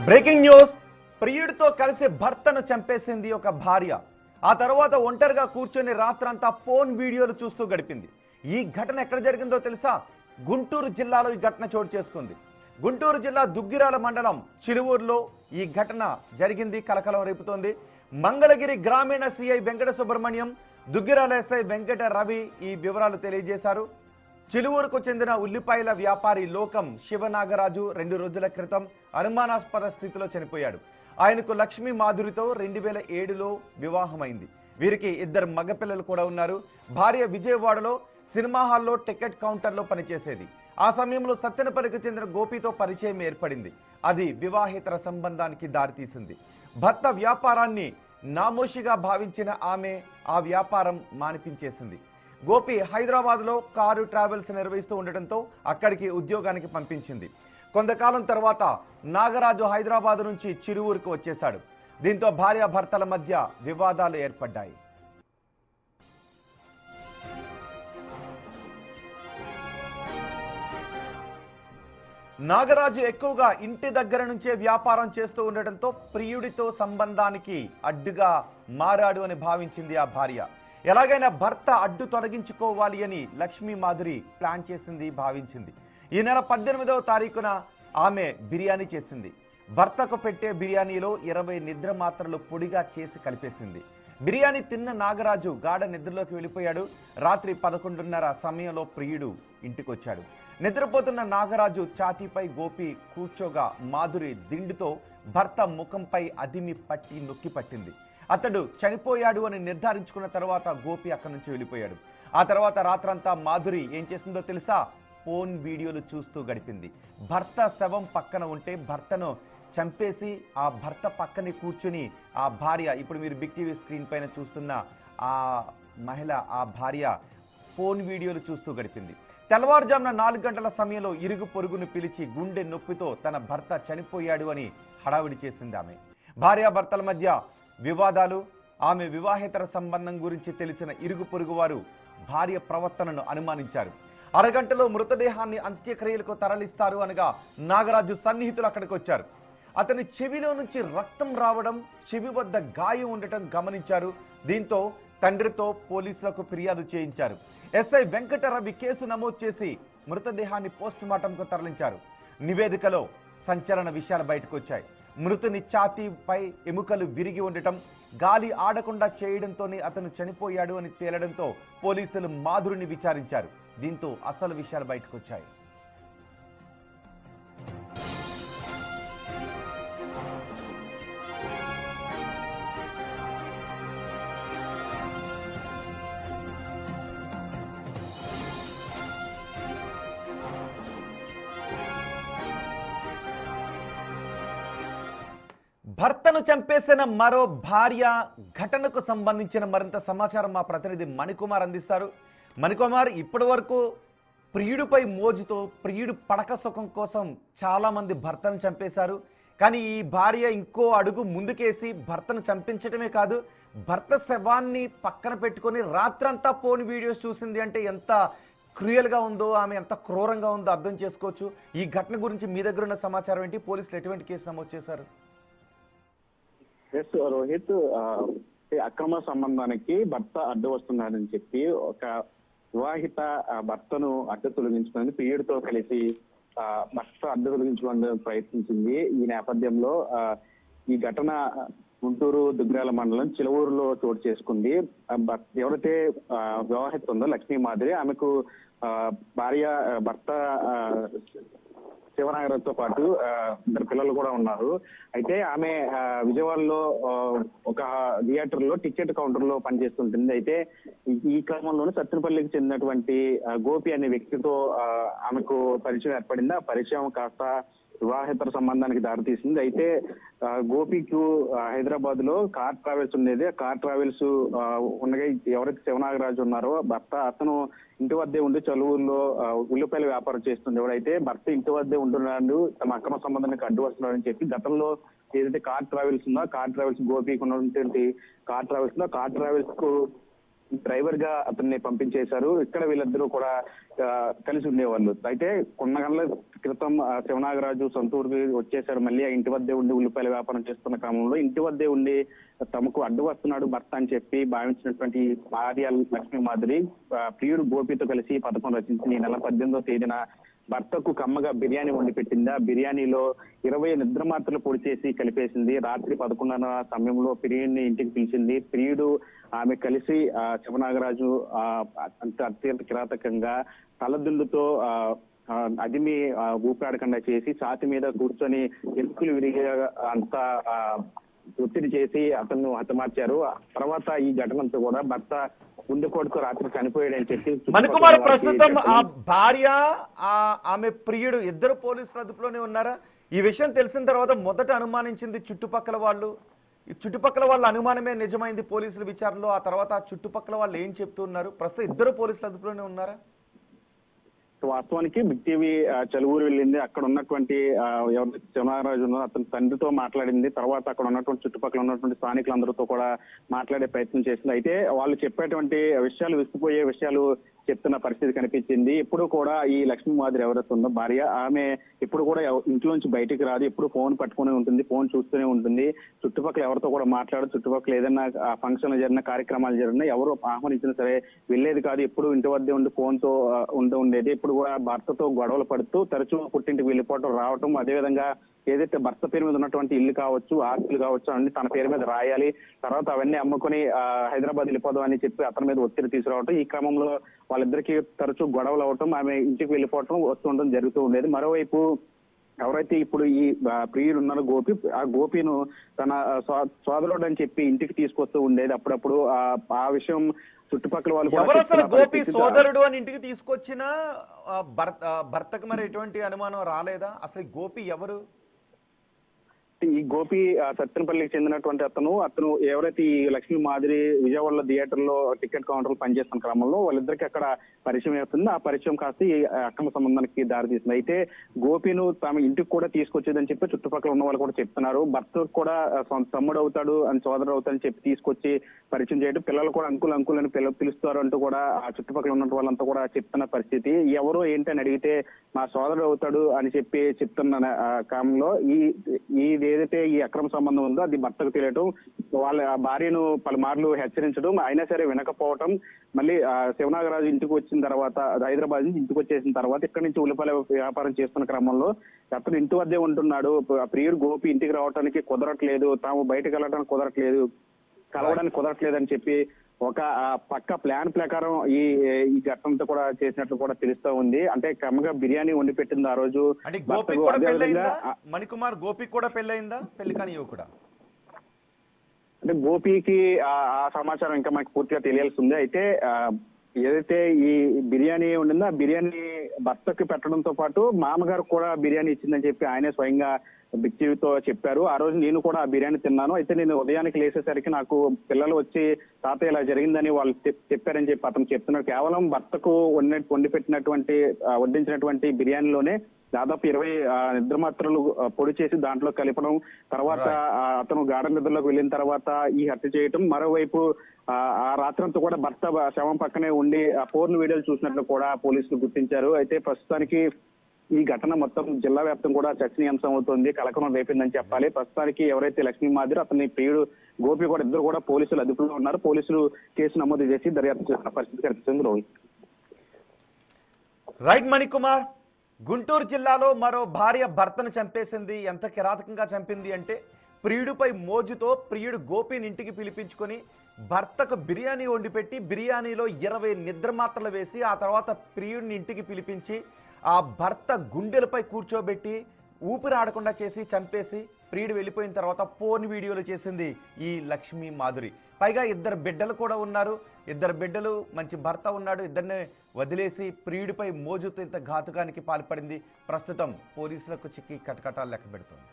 Breaking news. ప్రియుడితో కలిసి భర్తను చంపేసింది ఒక భార్య. ఆ తర్వాత ఒంటరిగా కూర్చొని రాత్రంతా ఫోన్ వీడియోలు చూస్తూ గడిపింది. ఈ ఘటన ఎక్కడ జరిగిందో తెలుసా? గుంటూరు జిల్లాలో ఈ ఘటన చోటు చేసుకుంది. గుంటూరు జిల్లా దుగ్గిరాల మండలం చిలువూరులో ఈ ఘటన జరిగింది. కలకలం రేపుతోంది. మంగళగిరి గ్రామీణ సిఐ వెంకట సుబ్రహ్మణ్యం, దుగ్గిరాల ఎస్ఐ వెంకట రవి ఈ వివరాలు తెలియజేశారు. చిలువూరుకు చెందిన ఉల్లిపాయల వ్యాపారి లోకం శివనాగరాజు 2 రోజుల క్రితం అనుమానాస్పద స్థితిలో చనిపోయాడు. ఆయనకు లక్ష్మీ మాధురితో 2007లో వివాహమైంది. వీరికి 2 మగపిల్లలు కూడా ఉన్నారు. భార్య విజయవాడలో సినిమా హాల్లో టికెట్ కౌంటర్లో పనిచేసేది. ఆ సమయంలో సత్తెనపల్లికి చెందిన గోపితో పరిచయం ఏర్పడింది. అది వివాహేతర సంబంధానికి దారితీసింది. భర్త వ్యాపారాన్ని నామోషిగా భావించిన ఆమె ఆ వ్యాపారం మానిపించేసింది. గోపి హైదరాబాద్లో కారు ట్రావెల్స్ నిర్వహిస్తూ ఉండటంతో అక్కడికి ఉద్యోగానికి పంపించింది. కొంతకాలం తర్వాత నాగరాజు హైదరాబాద్ నుంచి చిరువూరుకు వచ్చేశాడు. దీంతో భార్యాభర్తల మధ్య వివాదాలు ఏర్పడ్డాయి. నాగరాజు ఎక్కువగా ఇంటి దగ్గర నుంచే వ్యాపారం చేస్తూ ఉండటంతో ప్రియుడితో సంబంధానికి అడ్డుగా మారాడు అని భావించింది ఆ భార్య. ఎలాగైనా భర్త అడ్డు తొలగించుకోవాలి అని లక్ష్మీ మాధురి ప్లాన్ చేసింది, భావించింది. ఈ నెల 18వ తారీఖున ఆమె బిర్యానీ చేసింది. భర్తకు పెట్టే బిర్యానీలో 20 నిద్ర మాత్రలు పొడిగా చేసి కలిపేసింది. బిర్యానీ తిన్న నాగరాజు గాఢ నిద్రలోకి వెళ్ళిపోయాడు. రాత్రి 11:30 సమయంలో ప్రియుడు ఇంటికొచ్చాడు. నిద్రపోతున్న నాగరాజు ఛాతీపై గోపి కూర్చోగా మాధురి దిండుతో భర్త ముఖంపై అదిమి పట్టి నొక్కి పట్టింది. అతడు చనిపోయాడు అని నిర్ధారించుకున్న తర్వాత గోపి అక్కడి నుంచి వెళ్ళిపోయాడు. ఆ తర్వాత రాత్రంతా మాధురి ఏం చేసిందో తెలుసా? ఫోన్ వీడియోలు చూస్తూ గడిపింది. భర్త శవం పక్కన ఉంటే భర్తను చంపేసి ఆ భర్త పక్కనే కూర్చుని ఆ భార్య, ఇప్పుడు మీరు బిగ్ టీవీ స్క్రీన్ పైన చూస్తున్న ఆ మహిళ, ఆ భార్య ఫోన్ వీడియోలు చూస్తూ గడిపింది. తెల్లవారుజామున 4 గంటల సమయంలో ఇరుగు పొరుగును పిలిచి గుండె నొప్పితో తన భర్త చనిపోయాడు అని హడావిడి చేసింది ఆమె. భార్యాభర్తల మధ్య వివాదాలు, ఆమె వివాహేతర సంబంధం గురించి తెలిసిన ఇరుగు పొరుగు వారు భార్య ప్రవర్తనను అనుమానించారు. అరగంటలో మృతదేహాన్ని అంత్యక్రియలకు తరలిస్తారు అనగా నాగరాజు సన్నిహితులు అక్కడికి వచ్చారు. అతని చెవిలో నుంచి రక్తం రావడం, చెవి వద్ద గాయం ఉండటం గమనించారు. దీంతో తండ్రితో పోలీసులకు ఫిర్యాదు చేయించారు. ఎస్ఐ వెంకట రవి కేసు నమోదు చేసి మృతదేహాన్ని పోస్టుమార్టంకు తరలించారు. నివేదికలో సంచలన విషయాలు బయటకు వచ్చాయి. మృతుని ఛాతీపై ఎముకలు విరిగి ఉండటం, గాలి ఆడకుండా చేయడంతోనే అతను చనిపోయాడు అని తేలడంతో పోలీసులు మాధురిని విచారించారు. దీంతో అసలు విషయాలు బయటకు వచ్చాయి. భర్తను చంపేసిన మరో భార్య ఘటనకు సంబంధించిన మరింత సమాచారం మా ప్రతినిధి మణికుమార్ అందిస్తారు. మణికుమార్, ఇప్పటి వరకు ప్రియుడిపై మోజుతో ప్రియుడు పడక సుఖం కోసం చాలా మంది భర్తను చంపేశారు. కానీ ఈ భార్య ఇంకో అడుగు ముందుకేసి భర్తను చంపించడమే కాదు, భర్త శవాన్ని పక్కన పెట్టుకొని రాత్రంతా ఫోన్ వీడియోస్ చూసింది అంటే ఎంత క్రూయల్గా ఉందో, ఆమె ఎంత క్రూరంగా ఉందో అర్థం చేసుకోవచ్చు. ఈ ఘటన గురించి మీ దగ్గర ఉన్న సమాచారం ఏంటి? పోలీసులు ఎటువంటి కేసు నమోదు చేశారు? రోహిత్, అక్రమ సంబంధానికి భర్త అడ్డు వస్తున్నాడని చెప్పి ఒక వివాహిత భర్తను అడ్డు తొలగించుకుని ప్రియుడితో కలిసి భర్త అడ్డు తొలగించుకోవడానికి ప్రయత్నించింది. ఈ నేపథ్యంలో ఈ ఘటన గుంటూరు దుగ్గిరాల మండలం చిలువూరులో చోటు చేసుకుంది. ఎవరైతే వివాహిత ఉందో లక్ష్మీ మాధురి, ఆమెకు భర్త శివనాగరాజుతో పాటు 2 పిల్లలు కూడా ఉన్నారు. అయితే ఆమె విజయవాడలో ఒక థియేటర్ లో టికెట్ కౌంటర్ లో పనిచేస్తుంటుంది. అయితే ఈ క్రమంలోనే సత్తెనపల్లికి చెందినటువంటి గోపి అనే వ్యక్తితో ఆమెకు పరిచయం ఏర్పడింది. ఆ పరిచయం కాస్త వివాహేతర సంబంధానికి దారితీసింది. అయితే గోపికు హైదరాబాద్ లో కార్ ట్రావెల్స్ ఉండేది. ఆ కార్ ట్రావెల్స్ ఉండగా ఎవరైతే శివనాగరాజు ఉన్నారో భర్త, అతను ఇంటి వద్దే ఉండి చలువుల్లో ఉల్లిపాయల వ్యాపారం చేస్తుండేవాడు. అయితే భర్త ఇంటి వద్దే ఉంటున్నాడు, తమ అక్రమ సంబంధానికి అడ్డు వస్తున్నాడని చెప్పి గతంలో ఏదైతే కార్ ట్రావెల్స్ ఉందో కార్ ట్రావెల్స్ గోపికి ఉన్నటువంటి కార్ ట్రావెల్స్ కు డ్రైవర్ గా అతన్ని పంపించేశారు. ఇక్కడ వీళ్ళిద్దరూ కూడా కలిసి ఉండేవాళ్ళు. అయితే కొన్ని గంటల క్రితం శివనాగరాజు సొంత ఊరికి వచ్చేసాడు. మళ్ళీ ఆ ఇంటి వద్దే ఉండి ఉల్లిపాయల వ్యాపారం చేస్తున్న క్రమంలో ఇంటి వద్దే ఉండి తమకు అడ్డు వస్తున్నాడు భర్త అని చెప్పి భావించినటువంటి భార్య లక్ష్మీ మాధురి ప్రియుడు గోపితో కలిసి పథకం రచించి ఈ నెల 18వ తేదీన భర్తకు కమ్మగా బిర్యానీ వండి పెట్టింది. ఆ బిర్యానీలో 20 నిద్ర మాత్రలు పొడి చేసి కలిపేసింది. రాత్రి 11:30 సమయంలో ప్రియుడిని ఇంటికి పిలిచింది. ప్రియుడు ఆమె కలిసి శివనాగరాజు అత్యంత కిరాతకంగా తలదిండుతో అదిమి ఊపాడకుండా చేసి ఛాతి మీద కూర్చొని ఎలుకలు విరిగే అంతా ఒత్తిడి చేసి అతను హతమార్చారు. తర్వాత ఈ ఘటనంతా కూడా భర్త గుండెపోటుతో రాత్రి చనిపోయాడని చెప్పి మణికుమార్, ప్రస్తుతం ఆ భార్య ఆమె ప్రియుడు ఇద్దరు పోలీసుల అదుపులోనే ఉన్నారా? ఈ విషయం తెలిసిన తర్వాత మొదట అనుమానించింది చుట్టుపక్కల వాళ్ళు. ఈ చుట్టుపక్కల వాళ్ళ అనుమానమే నిజమైంది పోలీసుల విచారణలో. ఆ తర్వాత ఆ చుట్టుపక్కల వాళ్ళు ఏం చెప్తున్నారు? ప్రస్తుతం ఇద్దరు పోలీసుల అదుపులోనే ఉన్నారా? వాస్తవానికి బిగ్ టీవీ చలువూరు వెళ్ళింది. అక్కడ ఉన్నటువంటి ఎవరైతే శివనాగరాజు ఉన్నారో అతని తండ్రితో మాట్లాడింది. తర్వాత అక్కడ ఉన్నటువంటి చుట్టుపక్కల ఉన్నటువంటి స్థానికులందరితో కూడా మాట్లాడే ప్రయత్నం చేసింది. అయితే వాళ్ళు చెప్పేటువంటి విషయాలు విసిపోయే విషయాలు చెప్తున్న పరిస్థితి కనిపించింది. ఎప్పుడు కూడా ఈ లక్ష్మీ మాధురి ఎవరైతే ఉందో భార్య, ఆమె ఎప్పుడు కూడా ఇంట్లోంచి బయటికి రాదు. ఎప్పుడు ఫోన్ పట్టుకునే ఉంటుంది, ఫోన్ చూస్తూనే ఉంటుంది. చుట్టుపక్కల ఎవరితో కూడా మాట్లాడదు. చుట్టుపక్కల ఏదైనా ఫంక్షన్లు జరిగిన కార్యక్రమాలు జరిగినా ఎవరు ఆహ్వానించినా సరే వెళ్ళేది కాదు. ఎప్పుడు ఇంటి వద్దే ఉండి ఫోన్ తో ఉండేది. ఎప్పుడు కూడా భర్తతో గొడవలు పడుతూ తరచూ పుట్టింటికి వెళ్ళిపోవటం రావటం, అదేవిధంగా ఏదైతే భర్త పేరు మీద ఉన్నటువంటి ఇల్లు కావచ్చు, ఆస్తులు కావచ్చు అన్ని తన పేరు మీద రాయాలి, తర్వాత అవన్నీ అమ్ముకొని హైదరాబాద్ వెళ్ళిపోదాం అని చెప్పి అతని మీద ఒత్తిడి తీసుకురావటం. ఈ క్రమంలో వాళ్ళిద్దరికి తరచూ గొడవలు అవటం, ఆమె ఇంటికి వెళ్ళిపోవటం వస్తుండడం జరుగుతూ ఉండేది. మరోవైపు ఎవరైతే ఇప్పుడు ఈ ప్రియుడు ఉన్నారో గోపి, ఆ గోపిను తన సోదరుడు అని చెప్పి ఇంటికి తీసుకొస్తూ ఉండేది అప్పుడప్పుడు. ఆ విషయం చుట్టుపక్కల వాళ్ళు ఎవరు అసలు గోపి సోదరుడు అని ఇంటికి తీసుకొచ్చిన భర్తకు మరి ఎటువంటి అనుమానం రాలేదా? అసలు గోపి ఎవరు? ఈ గోపి సత్తెనపల్లికి చెందినటువంటి అతను ఎవరైతే ఈ లక్ష్మీ మాధురి విజయవాడలో థియేటర్ లో టికెట్ కౌంటర్ పనిచేస్తున్న క్రమంలో వాళ్ళిద్దరికి అక్కడ పరిచయం అవుతుంది. ఆ పరిచయం కాస్త ఈ అక్రమ సంబంధానికి దారితీస్తుంది. అయితే గోపిను తమ ఇంటికి కూడా తీసుకొచ్చేదని చెప్పి చుట్టుపక్కల ఉన్న వాళ్ళు కూడా చెప్తున్నారు. భర్త కూడా తమ్ముడు అవుతాడు అని సోదరుడు అవుతాడని చెప్పి తీసుకొచ్చి పరిచయం చేయడం, పిల్లలు కూడా అంకుల్ అని పిలుస్తారు అంటూ కూడా ఆ చుట్టుపక్కల ఉన్న వాళ్ళంతా కూడా చెప్తున్న పరిస్థితి. ఎవరో ఏంటని అడిగితే మా సోదరుడు అవుతాడు అని చెప్పి చెప్తున్న క్రమంలో ఏదైతే ఈ అక్రమ సంబంధం ఉందో అది భర్తకు తెలియటం, వాళ్ళ భార్యను పలుమార్లు హెచ్చరించడం, అయినా సరే వినకపోవటం, మళ్ళీ శివనాగరాజు ఇంటికి వచ్చిన తర్వాత హైదరాబాద్ నుంచి ఇంటికి వచ్చేసిన తర్వాత ఇక్కడి నుంచి ఉల్లిపాయల వ్యాపారం చేస్తున్న క్రమంలో అతను ఇంటి వద్దే ఉంటున్నాడు. ప్రియుడు గోపి ఇంటికి రావడానికి కుదరట్లేదు, తాము బయటకు వెళ్ళడానికి కుదరట్లేదు, కలవడానికి కుదరట్లేదు అని చెప్పి ఒక పక్క ప్లాన్ ప్రకారం ఈ ఘటనతో కూడా చేసినట్లు కూడా తెలుస్తా ఉంది. అంటే క్రమంగా బిర్యానీ వండి పెట్టింది ఆ రోజు. మణికుమార్, గోపికి కూడా పెళ్ళయిందా? పెళ్లి కాని యువకుడా? అంటే గోపికి ఆ సమాచారం ఇంకా మనకి పూర్తిగా తెలియాల్సి ఉంది. అయితే ఏదైతే ఈ బిర్యానీ ఉండిందో ఆ బిర్యానీ భర్తకి పెట్టడంతో పాటు మామగారు కూడా బిర్యానీ ఇచ్చిందని చెప్పి ఆయనే స్వయంగా బిగ్ టీవీతో చెప్పారు. ఆ రోజు నేను కూడా ఆ బిర్యానీ తిన్నాను. అయితే నేను ఉదయానికి లేచేసరికి నాకు పిల్లలు వచ్చి తాతయ్య ఇలా జరిగిందని వాళ్ళు చెప్పారని చెప్పి అతను చెప్తున్నాడు. కేవలం భర్తకు వడ్డించినటువంటి బిర్యానీలోనే దాదాపు 20 నిద్రమాత్రలు పొడి చేసి దాంట్లో కలపడం, తర్వాత అతను గాఢ నిద్రలోకి వెళ్ళిన తర్వాత ఈ హత్య చేయటం. మరోవైపు ఆ రాత్రంతా కూడా భర్త శవం పక్కనే ఉండి ఆ పోర్న్ వీడియోలు చూసినట్లు కూడా పోలీసులు గుర్తించారు. అయితే ప్రస్తుతానికి ఈ ఘటన మొత్తం జిల్లా వ్యాప్తం కూడా చర్చనీయాంశం అవుతుంది, కలకలం రేపిందని చెప్పాలి. ప్రస్తుతానికి ఎవరైతే లక్ష్మీ మాధురి అతని ప్రియుడు గోపి కూడా ఇద్దరు కూడా పోలీసులు అదుపులో ఉన్నారు. పోలీసులు కేసు నమోదు చేసి దర్యాప్తు చేసిన పరిస్థితి కనిపిస్తుంది. రోహిత్. రైట్ మణికుమార్, గుంటూరు జిల్లాలో మరో భార్య భర్తను చంపేసింది. ఎంత కిరాతకంగా చంపింది అంటే ప్రియుడిపై మోజుతో ప్రియుడు గోపిని ఇంటికి పిలిపించుకొని భర్తకు బిర్యానీ వండి పెట్టి బిర్యానీలో 20 నిద్ర మాత్రలు వేసి ఆ తర్వాత ప్రియుడిని ఇంటికి పిలిపించి ఆ భర్త గుండెలపై కూర్చోబెట్టి ఊపిరి ఆడకుండా చేసి చంపేసి ప్రియుడు వెళ్ళిపోయిన తర్వాత పోర్న్ వీడియోలు చేసింది ఈ లక్ష్మీ మాధురి. పైగా 2 బిడ్డలు కూడా ఉన్నారు. 2 బిడ్డలు, మంచి భర్త ఉన్నాడు. ఇద్దరిని వదిలేసి ప్రియుడిపై మోజుతో ఇంత ఘాతుకానికి పాల్పడింది. ప్రస్తుతం పోలీసులకు చిక్కి కటకటాలు లెక్క పెడుతుంది.